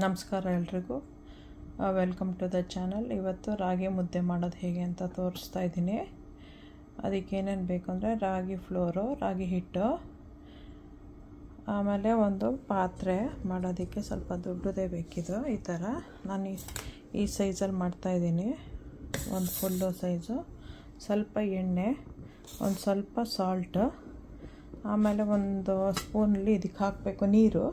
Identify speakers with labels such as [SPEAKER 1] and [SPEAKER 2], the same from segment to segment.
[SPEAKER 1] ನಮಸ್ಕಾರ ಎಲ್ರಿಗೂ, welcome to the channel. ಇವತ್ತು ರಾಗಿ ಮುದ್ದೆ ಮಾಡೋದು ಹೇಗೆ ಅಂತ ತೋರಿಸ್ತಾ ಇದ್ದೀನಿ. ಅದಕ್ಕೆ ಏನೇನು ಬೇಕು ಅಂದರೆ ರಾಗಿ ಫ್ಲೋರು, ರಾಗಿ ಹಿಟ್ಟು, ಆಮೇಲೆ ಒಂದು ಪಾತ್ರೆ ಮಾಡೋದಕ್ಕೆ ಸ್ವಲ್ಪ ದೊಡ್ಡದೇ ಬೇಕಿದ್ದು. ಈ ಥರ ನಾನು ಈ ಸೈಜಲ್ಲಿ ಮಾಡ್ತಾಯಿದ್ದೀನಿ. ಒಂದು ಫುಲ್ಲು ಸೈಜು, ಸ್ವಲ್ಪ ಎಣ್ಣೆ, ಒಂದು ಸ್ವಲ್ಪ ಸಾಲ್ಟು, ಆಮೇಲೆ ಒಂದು ಸ್ಪೂನಲ್ಲಿ ಇದಕ್ಕೆ ಹಾಕಬೇಕು ನೀರು.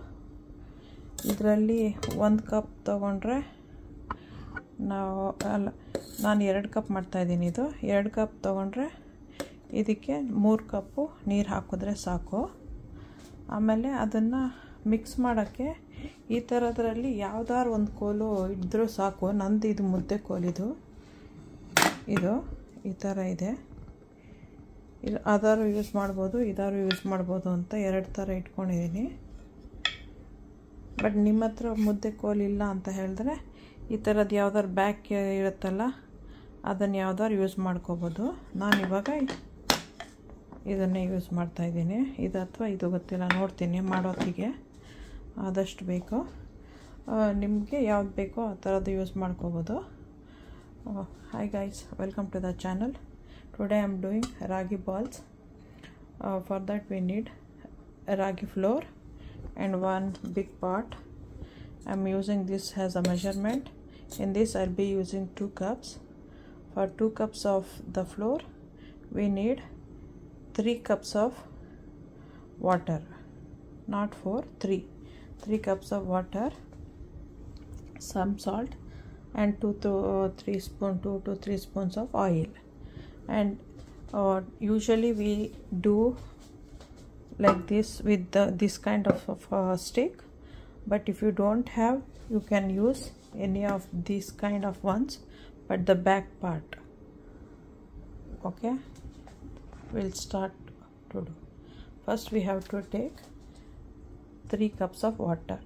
[SPEAKER 1] ಇದರಲ್ಲಿ 1 ಕಪ್ ತೊಗೊಂಡ್ರೆ ನಾನು 2 ಕಪ್ ಮಾಡ್ತಾಯಿದ್ದೀನಿ. ಇದು 2 ಕಪ್ ತೊಗೊಂಡ್ರೆ ಇದಕ್ಕೆ 3 ಕಪ್ಪು ನೀರು ಹಾಕಿದ್ರೆ ಸಾಕು. ಆಮೇಲೆ ಅದನ್ನು ಮಿಕ್ಸ್ ಮಾಡೋಕ್ಕೆ ಈ ಥರದ್ರಲ್ಲಿ ಯಾವ್ದಾದ್ರು ಒಂದು ಕೋಲು ಇದ್ದರೂ ಸಾಕು. ನಂದು ಇದು ಮುದ್ದೆ ಕೋಲಿದು, ಇದು ಈ ಥರ ಇದೆ. ಇದು ಅದಾರು ಯೂಸ್ ಮಾಡ್ಬೋದು, ಇದಾರು ಯೂಸ್ ಮಾಡ್ಬೋದು ಅಂತ 2 ಥರ ಇಟ್ಕೊಂಡಿದ್ದೀನಿ. ಬಟ್ ನಿಮ್ಮ ಹತ್ರ ಮುದ್ದೆ ಕೋಲಿಲ್ಲ ಅಂತ ಹೇಳಿದ್ರೆ ಈ ಥರದ್ದು ಯಾವ್ದಾದ್ರು ಬ್ಯಾಕ್ ಇರುತ್ತಲ್ಲ, ಅದನ್ನು ಯಾವ್ದಾದ್ರು ಯೂಸ್ ಮಾಡ್ಕೋಬೋದು. ನಾನು ಇವಾಗ ಇದನ್ನೇ ಯೂಸ್ ಮಾಡ್ತಾಯಿದ್ದೀನಿ. ಇದು ಅಥವಾ ಇದು ಗೊತ್ತಿಲ್ಲ, ನೋಡ್ತೀನಿ ಮಾಡೋತ್ತಿಗೆ ಆದಷ್ಟು ಬೇಕು. ನಿಮಗೆ ಯಾವ್ದು ಬೇಕೋ ಆ ಥರದ್ದು ಯೂಸ್ ಮಾಡ್ಕೋಬೋದು. Hi guys, welcome to the channel. Today I am doing ragi balls. For that we need ragi flour and one big pot. I'm using this as a measurement. In this I'll be using 2 cups. For 2 cups of the flour we need 3 cups of water, not 4, 3 cups of water, some salt, and 2 to 3 spoons of oil. And usually we do like this with this kind of stick, but if you don't have, you can use any of these kind of ones, but the back part. Okay, we'll start to do. First we have to take 3 cups of water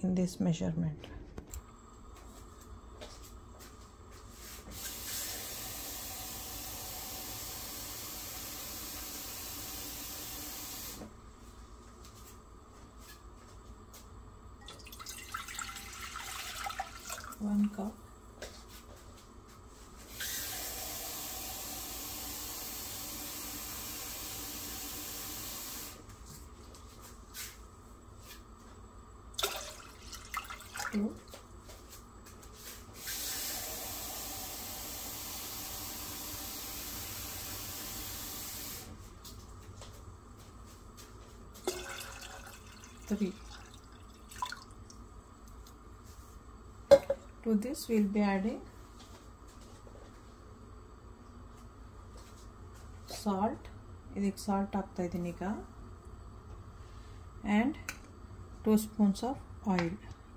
[SPEAKER 1] in this measurement. One cup. Two. Three. To this we'll be adding salt. ಇದಕ್ಕೆ salt ಹಾಕ್ತಾ ಇದ್ದೀನಿ ಈಗ. and 2 spoons of oil,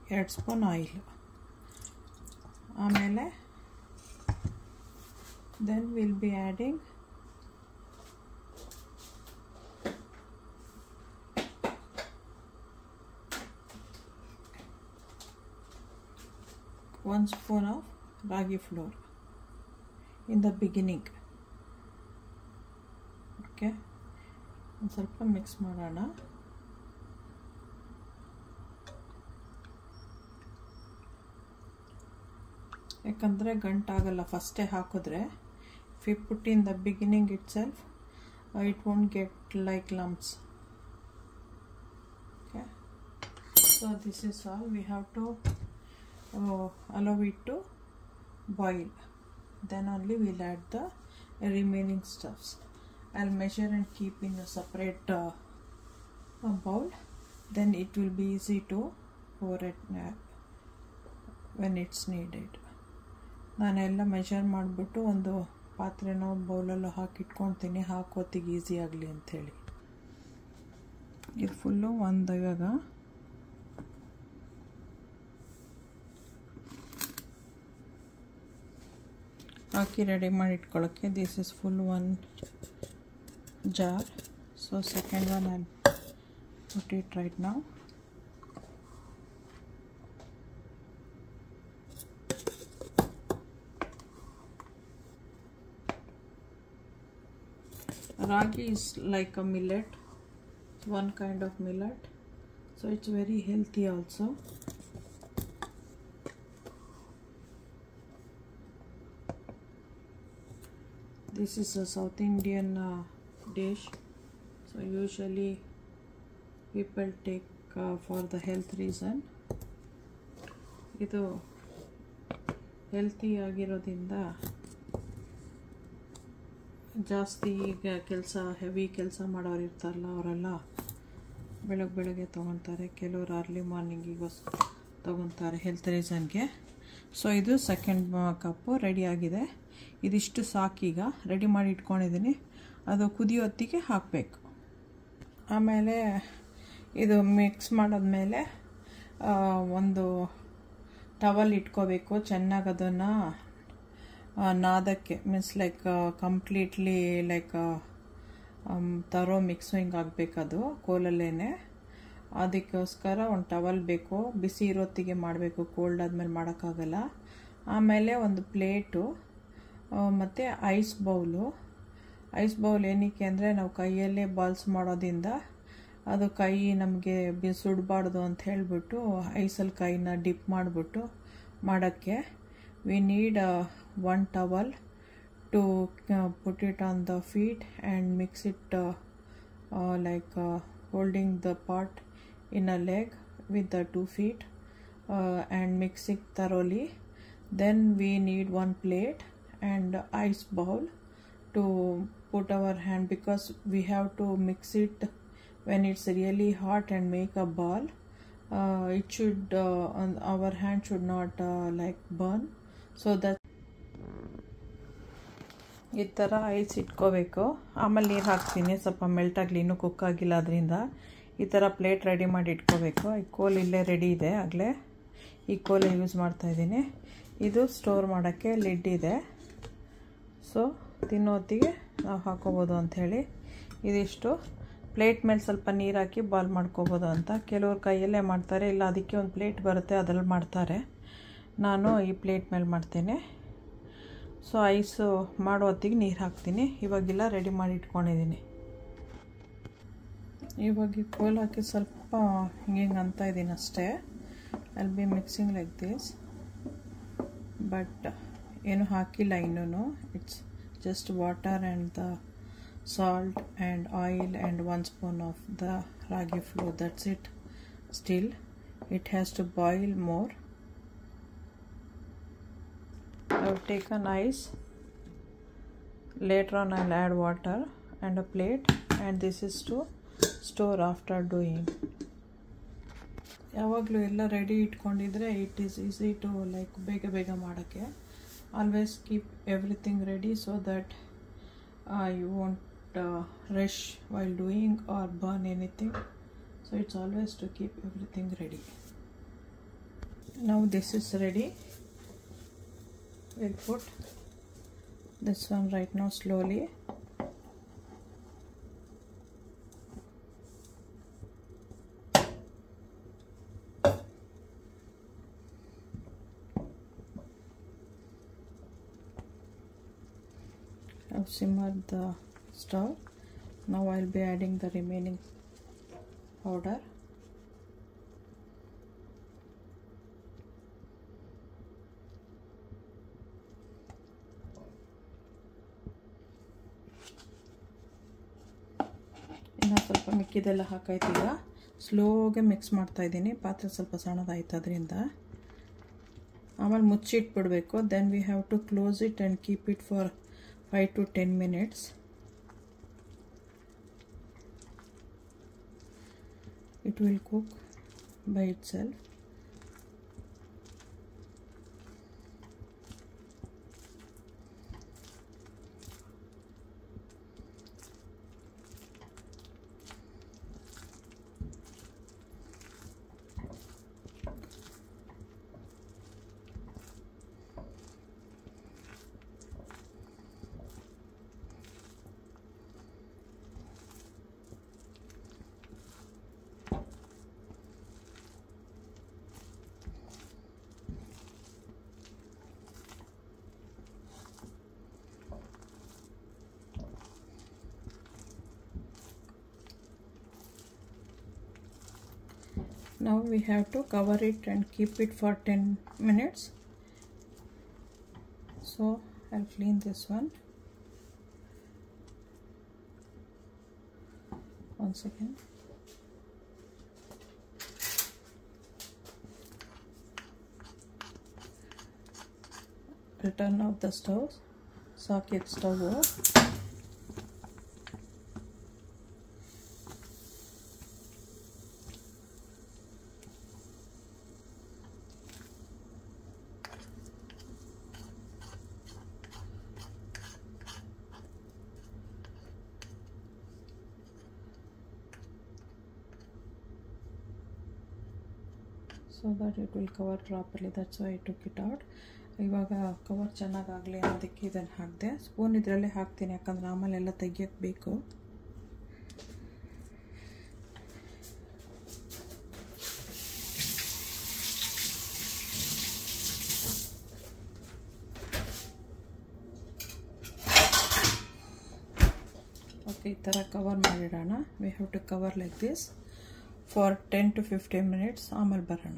[SPEAKER 1] 2 spoon oil. ಆಮೇಲೆ then we'll be adding one spoon of ragi flour in the beginning. Okay, ಒಂದು ಸ್ವಲ್ಪ mix ಮಾಡೋಣ. ಯಾಕಂದರೆ ಗಂಟಾಗಲ್ಲ ಫಸ್ಟೇ ಹಾಕಿದ್ರೆ. if you put in the beginning itself, it won't get like lumps. Okay, so this is all. We have to allow it to boil, then only we'll add the remaining stuffs. I'll measure and keep in a separate bowl, then it will be easy to pour it when it's needed. ನಾನೆಲ್ಲ measure ಮಾಡಿಬಿಟ್ಟು ಒಂದು ಪಾತ್ರೆನೋ ಬೌಲಲ್ಲೋ ಹಾಕಿಟ್ಕೊಳ್ತೀನಿ, ಹಾಕೋತಿಗೆ easy ಆಗಲಿ ಅಂಥೇಳಿ. ಇದು full ಒಂದು ಇವಾಗ ಹಾಕಿ ready ಮಾಡಿ ಇಟ್ಕೊಳ್ಳೋಕ್ಕೆ. This is full 1 jar. So second one I put it right now. Ragi is like a millet, one kind of millet, so it's very healthy also. This is a South Indian dish. So usually people take for the health reason. ಇದು healthy ಆಗಿರೋದ್ರಿಂದ ಜಾಸ್ತಿ ಈಗ heavy ಕೆಲಸ ಮಾಡೋರು ಇರ್ತಾರಲ್ಲ ಅವರೆಲ್ಲ ಬೆಳಗ್ಗೆ ತೊಗೊತಾರೆ. ಕೆಲವರು ಅರ್ಲಿ ಮಾರ್ನಿಂಗಿಗೋಸ್ಕರ ತೊಗೊತಾರೆ ಹೆಲ್ತ್ ರೀಸನ್ಗೆ. ಸೊ ಇದು ಸೆಕೆಂಡ್ ಕಪ್ಪು ರೆಡಿ ಆಗಿದೆ. ಇದಿಷ್ಟು ಸಾಕೀಗ ರೆಡಿ ಮಾಡಿ ಇಟ್ಕೊಂಡಿದ್ದೀನಿ. ಅದು ಕುದಿಯೋ ಹೊತ್ತಿಗೆ ಹಾಕಬೇಕು. ಆಮೇಲೆ ಇದು ಮಿಕ್ಸ್ ಮಾಡಾದ್ಮೇಲೆ ಒಂದು ಟವಲ್ ಇಟ್ಕೋಬೇಕು. ಚೆನ್ನಾಗಿ ಅದನ್ನು ನಾದಕ್ಕೆ ಮೀನ್ಸ್ ಲೈಕ್ ಕಂಪ್ಲೀಟ್ಲಿ ಲೈಕ್ ತರೋ ಮಿಕ್ಸಿಂಗ್ ಆಗಬೇಕದು ಕೋಲಲ್ಲೇ. ಅದಕ್ಕೋಸ್ಕರ ಒಂದು ಟವಲ್ ಬೇಕು. ಬಿಸಿ ಇರೋತ್ತಿಗೆ ಮಾಡಬೇಕು, ಕೋಲ್ಡ್ ಆದಮೇಲೆ ಮಾಡೋಕ್ಕಾಗಲ್ಲ. ಆಮೇಲೆ ಒಂದು ಪ್ಲೇಟು ಮತ್ತು ಐಸ್ ಬೌಲ್ ಏನಕ್ಕೆ ಅಂದರೆ ನಾವು ಕೈಯಲ್ಲೇ ಬಾಲ್ಸ್ ಮಾಡೋದ್ರಿಂದ ಅದು ಕೈ ನಮಗೆ ಸುಡಬಾರ್ದು ಅಂತ ಹೇಳಿಬಿಟ್ಟು ಐಸಲ್ಲಿ ಕೈನ ಡಿಪ್ ಮಾಡಿಬಿಟ್ಟು ಮಾಡೋಕ್ಕೆ we need one towel to put it on the feet and mix it like holding the pot in a leg with the 2 feet and mix it thoroughly. Then we need one plate and ice bowl to put our hand, because we have to mix it when it's really hot and make a ball. It should our hand should not like burn. So that ಈ ಥರ ice ಇಟ್ಕೋಬೇಕು. ಆಮೇಲೆ ನೀರು ಹಾಕ್ತೀನಿ ಸ್ವಲ್ಪ melt ಆಗಲಿ, ಇನ್ನೂ cook ಆಗಿಲ್ಲ. ಅದರಿಂದ ಈ ಥರ ಪ್ಲೇಟ್ ರೆಡಿ ಮಾಡಿ ಇಟ್ಕೋಬೇಕು. ಈ ಕೋಲ್ ಇಲ್ಲೇ ರೆಡಿ ಇದೆ, ಆಗಲೇ ಈ ಕೋಲ್ ಯೂಸ್ ಮಾಡ್ತಾಯಿದ್ದೀನಿ. ಇದು ಸ್ಟೋರ್ ಮಾಡೋಕ್ಕೆ ಲಿಡ್ ಇದೆ. ಸೊ ತಿನ್ನೋತ್ತಿಗೆ ನಾವು ಹಾಕೋಬೋದು ಅಂಥೇಳಿ ಇದಿಷ್ಟು. ಪ್ಲೇಟ್ ಮೇಲೆ ಸ್ವಲ್ಪ ನೀರು ಹಾಕಿ ಬಾಲ್ ಮಾಡ್ಕೋಬೋದು ಅಂತ. ಕೆಲವ್ರು ಕೈಯಲ್ಲೇ ಮಾಡ್ತಾರೆ, ಇಲ್ಲ ಅದಕ್ಕೆ ಒಂದು ಪ್ಲೇಟ್ ಬರುತ್ತೆ ಅದ್ರಲ್ಲಿ ಮಾಡ್ತಾರೆ. ನಾನು ಈ ಪ್ಲೇಟ್ ಮೇಲೆ ಮಾಡ್ತೀನಿ. ಸೊ ಐಸು ಮಾಡೋ ಹೊತ್ತಿಗೆ ನೀರು ಹಾಕ್ತೀನಿ. ಇವಾಗೆಲ್ಲ ರೆಡಿ ಮಾಡಿ ಇಟ್ಕೊಂಡಿದ್ದೀನಿ. ಇವಾಗ ಕೋಲ್ ಹಾಕಿ ಸ್ವಲ್ಪ ಹಿಂಗೆ ಅಂತ ಇದ್ದೀನಿ ಅಷ್ಟೇ. I'll be mixing like this, but ಏನು ಹಾಕಿಲ್ಲ ಇನ್ನೂ. It's just water and the salt and oil and 1 spoon of the ragi flour. That's it. Still it has to boil more. I have taken ice. Later on I'll add water and a plate, and this is to store after doing. ಯಾವಾಗಲೂ ಎಲ್ಲ ready ಇಟ್ಕೊಂಡಿದ್ರೆ it is easy to like ಬೇಗ ಮಾಡೋಕ್ಕೆ. Always keep everything ready so that you won't rush while doing or burn anything. So it's always to keep everything ready. Now this is ready. We'll put this one right now slowly. I've simmered the stove. Now I'll be adding the remaining powder. ಇನ್ನು ಸ್ವಲ್ಪ ಮಿಕ್ಕಿದೆಲ್ಲ ಹಾಕಾಯ್ತು. ಈಗ ಸ್ಲೋಗೆ mix ಮಾಡ್ತಾಯಿದ್ದೀನಿ. ಪಾತ್ರೆ ಸ್ವಲ್ಪ ಸಣ್ಣದಾಯ್ತು ಅದರಿಂದ. ಆಮೇಲೆ ಮುಚ್ಚಿಟ್ಬಿಡ್ಬೇಕು. Then we have to close it and keep it for 5 to 10 minutes. It will cook by itself. Now we have to cover it and keep it for 10 minutes. So I'll clean this one. once again. Turn off the stove, socket stove. So that it will cover properly, that's why I took it out. ಇವಾಗ cover ಚೆನ್ನಾಗಾಗಲಿ ಅದಕ್ಕೆ ಇದನ್ನು ಹಾಕಿದೆ. Spoon ಇದರಲ್ಲೇ ಹಾಕ್ತೀನಿ, ಯಾಕಂದರೆ ಆಮೇಲೆ ಎಲ್ಲ ತೆಗಿಯೋಕ್ಕೆ ಬೇಕು. ಓಕೆ, ಈ ಥರ ಕವರ್ ಮಾಡಿಡೋಣ. We have to cover like this for 10 to 15 minutes. ಆಮೇಲೆ ಬರೋಣ.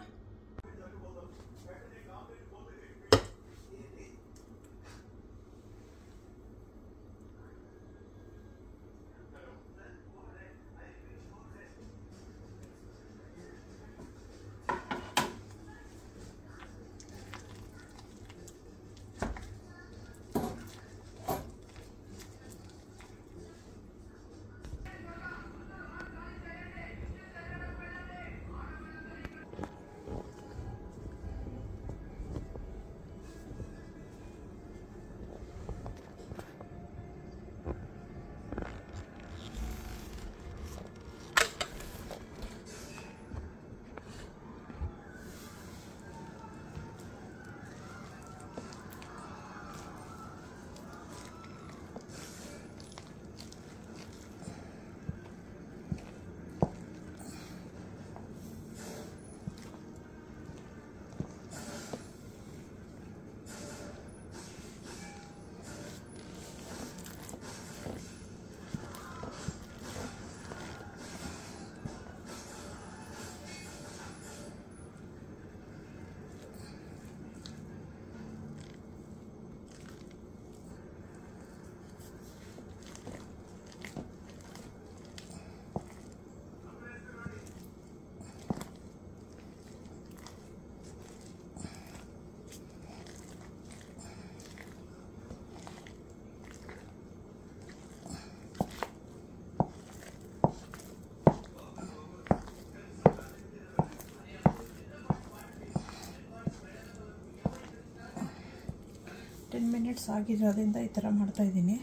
[SPEAKER 1] ಮಿನಿಟ್ಸ್ ಆಗಿರೋದ್ರಿಂದ ಈ ಥರ ಮಾಡ್ತಾಯಿದ್ದೀನಿ.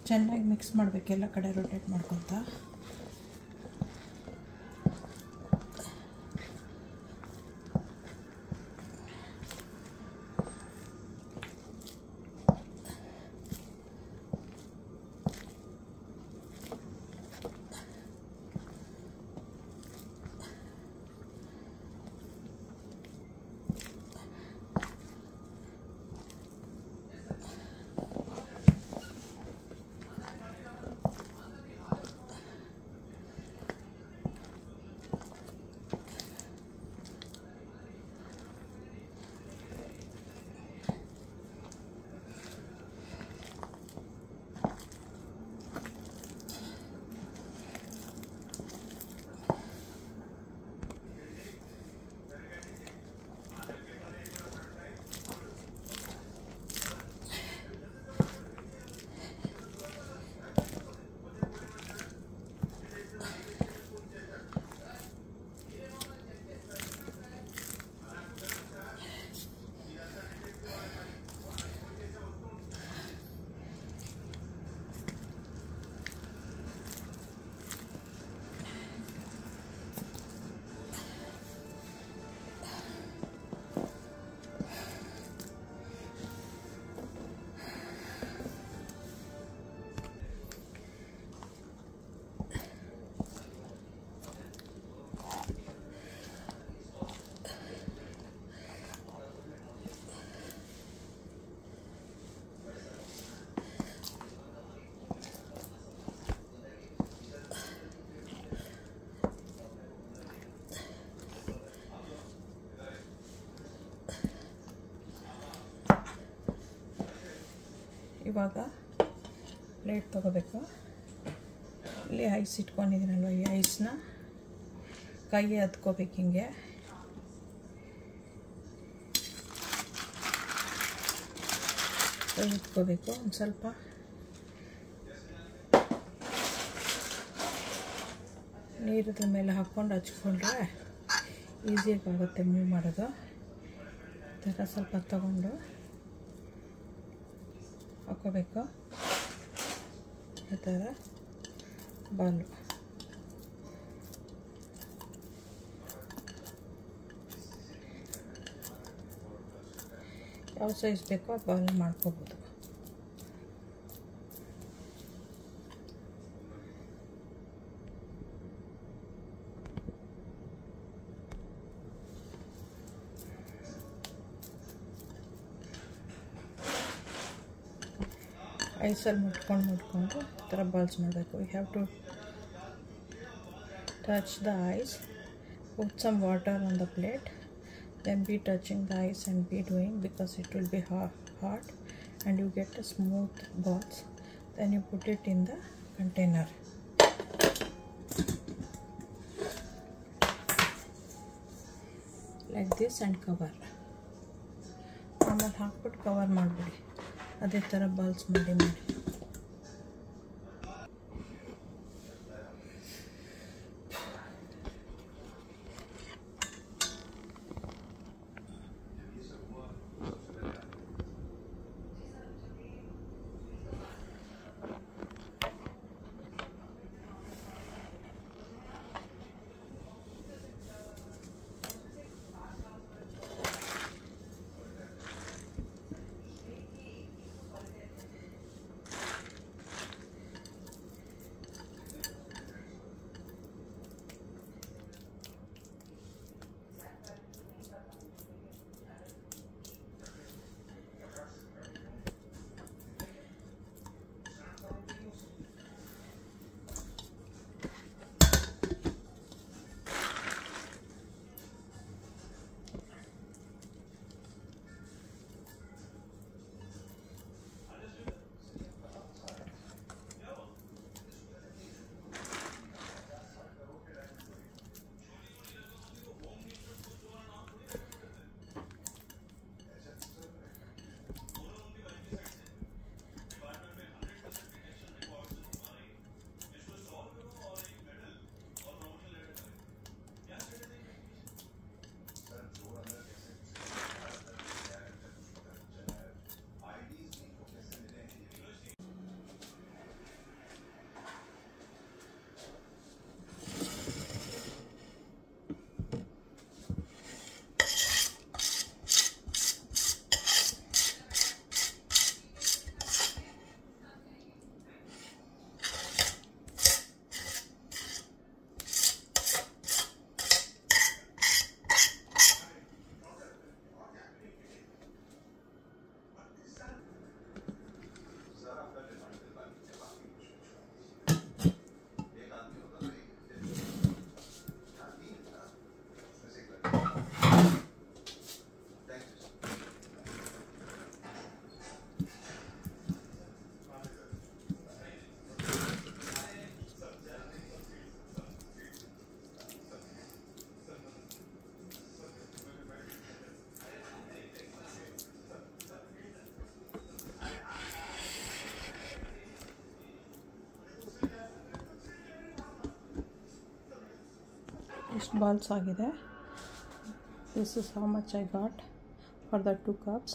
[SPEAKER 1] ಚೆನ್ನಾಗಿ ಮಿಕ್ಸ್ ಮಾಡಬೇಕು, ಎಲ್ಲ ಕಡೆ ರೊಟೇಟ್ ಮಾಡ್ಕೊತ. ಇವಾಗ ಪ್ಲೇಟ್ ತಗೋಬೇಕು. ಇಲ್ಲಿ ಐಸ್ ಇಟ್ಕೊಂಡಿದ್ದೀನಲ್ವ, ಈ ಐಸ್ನ ಕೈಗೆ ಹತ್ಕೋಬೇಕು, ಹಿಂಗೆ ಕೈ ಹತ್ಕೋಬೇಕು. ಒಂದು ಸ್ವಲ್ಪ ನೀರಿದ್ರ ಮೇಲೆ ಹಾಕ್ಕೊಂಡು ಹಚ್ಕೊಂಡ್ರೆ ಈಸಿಯಾಗಿ ಆಗುತ್ತೆ ಮೂವ್ ಮಾಡೋದು. ಈ ಥರ ಸ್ವಲ್ಪ ತಗೊಂಡು ಹಾಕ್ಕೋಬೇಕು. ಈ ಥರ ಬಾಲು ಯಾವ ಸೈಜ್ ಬೇಕೋ ಆ ಬಾಲ್ ಮಾಡ್ಕೋಬೋದು. ಐಸಲ್ಲಿ ಮುಟ್ಕೊಂಡು ಈ ಥರ ಬಾಲ್ಸ್ ಮಾಡಬೇಕು. You have to touch the ice, put some water on the plate, then be touching the ice and be doing, because it will be hot and you get a smooth balls. Then you put it in the container like this and cover. ಆಮೇಲೆ ಹಾಕ್ಬಿಟ್ಟು cover ಮಾಡಿಬಿಡಿ. ಅದೇ ಥರ balls ಮಾಡಿ ಇಷ್ಟು balls ಆಗಿದೆ. This is how much I got for the 2 cups.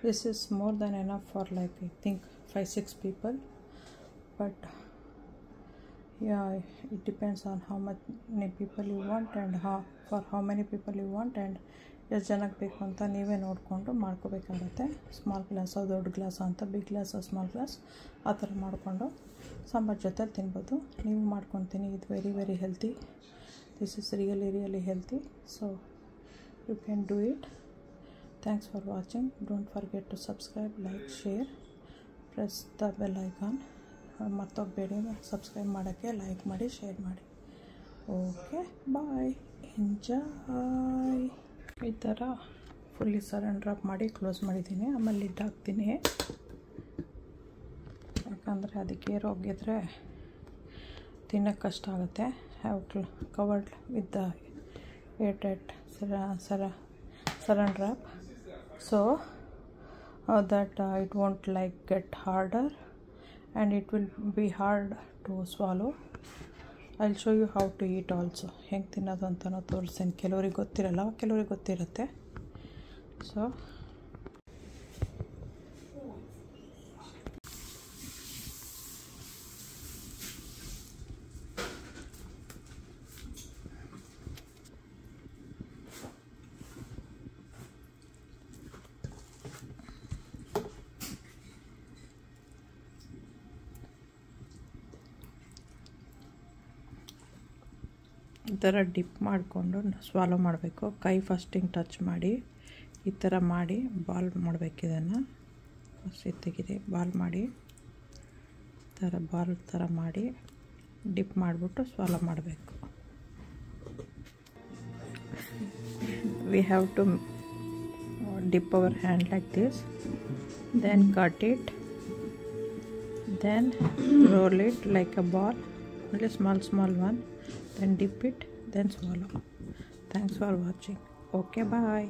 [SPEAKER 1] This is more than enough for like I think 5-6 people, but yeah, it depends on how many people you want and how many people you want and ಎಷ್ಟು ಜನಕ್ಕೆ ಬೇಕು ಅಂತ ನೀವೇ ನೋಡಿಕೊಂಡು ಮಾಡ್ಕೋಬೇಕಾಗತ್ತೆ. Small glass ದೊಡ್ಡ glass ಅಂತ, big glass small glass ಆ ಥರ ಮಾಡಿಕೊಂಡು ಸಾಂಬಾರು ಜೊತೆ ತಿನ್ಬೋದು. ನೀವು ಮಾಡ್ಕೊತೀನಿ. ಇದು very very healthy. This is really healthy. So you can do it. Thanks for watching. Don't forget to subscribe, like, share, press the bell icon. ಮರ್ತೋಗಬೇಡಿ ಸಬ್ಸ್ಕ್ರೈಬ್ ಮಾಡೋಕ್ಕೆ, ಲೈಕ್ ಮಾಡಿ, ಶೇರ್ ಮಾಡಿ. Okay, bye, enjoy. ಈ ಥರ fully surrender up ಮಾಡಿ close ಮಾಡಿದ್ದೀನಿ. ಆಮೇಲೆ lid ಹಾಕ್ತೀನಿ, ಯಾಕಂದರೆ ಅದಕ್ಕೆ ಏರೋಗಿದ್ರೆ ತಿನ್ನೋಕ್ಕೆ ಕಷ್ಟ ಆಗುತ್ತೆ. Have to covered with the airtight saran wrap so that it won't like get harder and it will be hard to swallow. I'll show you how to eat also. ಹೆಂಗೆ ತಿನ್ನೋದು ಅಂತಲೂ ತೋರಿಸ್ತೀನಿ. ಕೆಲವ್ರಿಗೆ ಗೊತ್ತಿರಲ್ಲ, ಕೆಲವ್ರಿಗೆ ಗೊತ್ತಿರುತ್ತೆ. ಸೊ ಈ ಥರ ಡಿಪ್ ಮಾಡಿಕೊಂಡು ಸ್ವಾಲೋ ಮಾಡಬೇಕು. ಕೈ ಫಸ್ಟಿಂಗ್ ಟಚ್ ಮಾಡಿ ಈ ಥರ ಮಾಡಿ ಬಾಲ್ ಮಾಡಬೇಕು. ಇದನ್ನು ಫಸ್ಟ್ ತೆಗೀರಿ, ಬಾಲ್ ಮಾಡಿ ಈ ಥರ ಬಾಲ್ ಥರ ಮಾಡಿ ಡಿಪ್ ಮಾಡಿಬಿಟ್ಟು ಸ್ವಾಲೋ ಮಾಡಬೇಕು. We have to dip our hand like this, then cut it, then roll it like a ball, only small one, then dip it, then swallow. Thanks for watching. Okay, bye.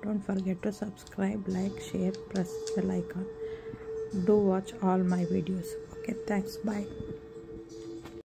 [SPEAKER 1] Don't forget to subscribe, like, share, press the bell icon. Do watch all my videos. Okay, thanks, bye.